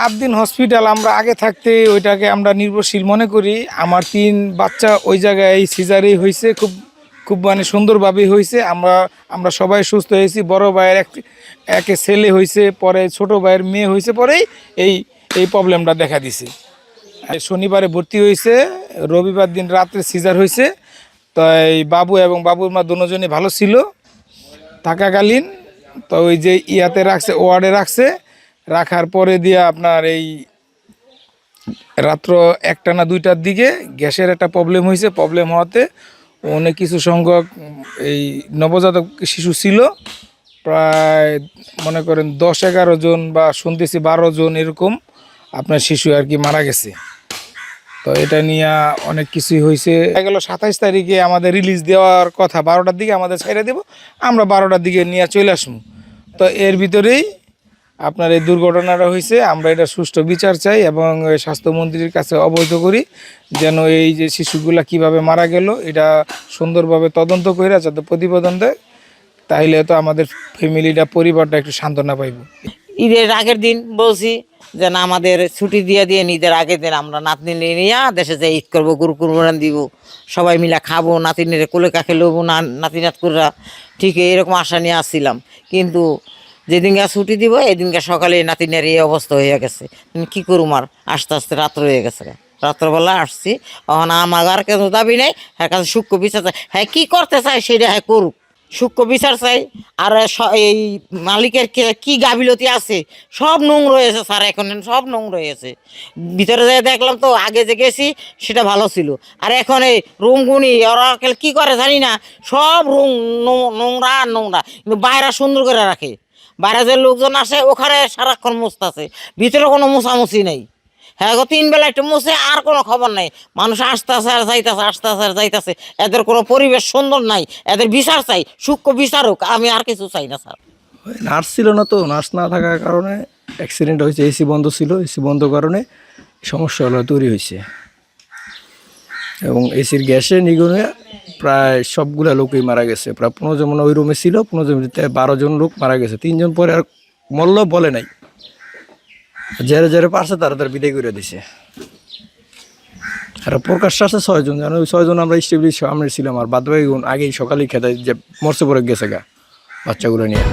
আবদিন hospital আমরা আগে থাকতে ওইটাকে আমরা নির্ভরশীল মনে করি। আমার 3 বাচ্চা ওই জায়গায় সিজারেই হয়েছে, খুব খুব মানে সুন্দরভাবেই হয়েছে। আমরা সবাই সুস্থ হয়েছি। বড় ভাইয়ের একে ছেলে হয়েছে, পরে ছোট ভাইয়ের মেয়ে হয়েছে, পরেই এই এই প্রবলেমটা দেখা দিছে। শনিবারে ভর্তি হয়েছে, রবিবার দিন রাত্রে সিজার হয়েছে। তো এই বাবু এবং বাবুর মা দুজনই ভালো ছিল থাকাকালীন। তো ওই যে ইয়াতে রাখছে, ওয়ার্ডে রাখছে, রাখার পরে দিয়ে আপনার এই রাত্র 1টা না 2টার দিকে গ্যাসের একটা প্রবলেম হয়েছে। প্রবলেম হওয়াতে অনেক কিছু সংখ্যক এই নবজাতক শিশু ছিল, প্রায় মনে করেন 10-11 জন বা শুনতেছি 12 জন এরকম আপনার শিশু আর কি মারা গেছে। তো এটা নিয়ে অনেক কিছুই হয়েছে। গেল 27 তারিখে আমাদের রিলিজ দেওয়ার কথা, 12টার দিকে আমাদের ছেড়ে দেব, আমরা 12টার দিকে নিয়ে চলে আসবো। তো এর ভিতরেই আপনার এই দুর্ঘটনাটা হয়েছে। আমরা এটা সুষ্ঠু বিচার চাই এবং স্বাস্থ্যমন্ত্রীর কাছে অবহিত করি যেন এই যে শিশুগুলা কিভাবে মারা গেল এটা সুন্দরভাবে তদন্ত করে যাতে প্রতিবেদন দেয়, তাইলে তো আমাদের ফ্যামিলিটা, পরিবারটা একটু সান্ত্বনা পাইব। ঈদের আগের দিন বলছি যে না, আমাদের ছুটি দিয়ে ঈদের আগের দিন আমরা নাতনি নিয়ে দেশে যাই, ঈদ করবো, গরু কুরবানি দিব, সবাই মিলে খাবো, নাতিনের কোলে কাকে লবো, নাতি নাতকুররা, ঠিক এরকম আশা নিয়ে আসছিলাম। কিন্তু যেদিনকে ছুটি দিব এদিনকে সকালে নাতিনের এই অবস্থা হয়ে গেছে। কী করুম, আর আস্তে আস্তে রাত্র হয়ে গেছে। রাত্রবেলা আসছি, এখন আমার আর কেন দাবি নেই, হ্যাঁ কাছে সূক্ষ্ম বিচার চাই, হ্যাঁ কী করতে চাই সেটা হ্যাঁ করুক, সূক্ষ্ম বিচার চাই। আর এই মালিকের কি গাফিলতি আছে, সব নোংরা হয়েছে স্যার, এখন সব নোংরা হয়েছে। ভিতরে যেয়ে দেখলাম তো, আগে যে গেছি সেটা ভালো ছিল, আর এখন এই রুমগুনি ওরা কী করে জানি না, সব রুম নোংরা আর নোংরা, কিন্তু বাইরে সুন্দর করে রাখে। বাইরে যে লোকজন আসে ওখানে সারাক্ষণ মুছতেছে, ভিতরে কোনো মোছামুছি নেই। হ্যাঁ গো, 3 বেলা একটু মুছে, আর কোনো খবর নাই। মানুষ আসতেছে আর যাইতেছে, আসতেছে আর যাইতেছে, এদের কোনো পরিবেশ সুন্দর নাই। এদের বিচার চাই, সূক্ষ্ম বিচার হোক, আমি আর কিছু চাই না স্যার। নার্স ছিল না, তো নার্স না থাকার কারণে অ্যাক্সিডেন্ট হয়েছে। এসি বন্ধ ছিল, এসি বন্ধ কারণে সমস্যাগুলো তৈরি হয়েছে। এবং এসির গ্যাসে নিগনে প্রায় সবগুলা লোকই মারা গেছে। প্রায় 15 জন ওই রুমে ছিল, 15 জন 12 জন লোক মারা গেছে। 3 জন পরে আর মরল বলে নাই, যারা যারা পারছে তারা তার বিদায় করে দিছে। আর প্রকাশ্য আছে 6 জন, জানো ওই 6 জন আমরা স্টেবলিশ সামনে ছিলাম। আর বাদ বাকি আগেই সকালেই খেতে যে মরছে পরে গেছে গা বাচ্চাগুলো নিয়ে।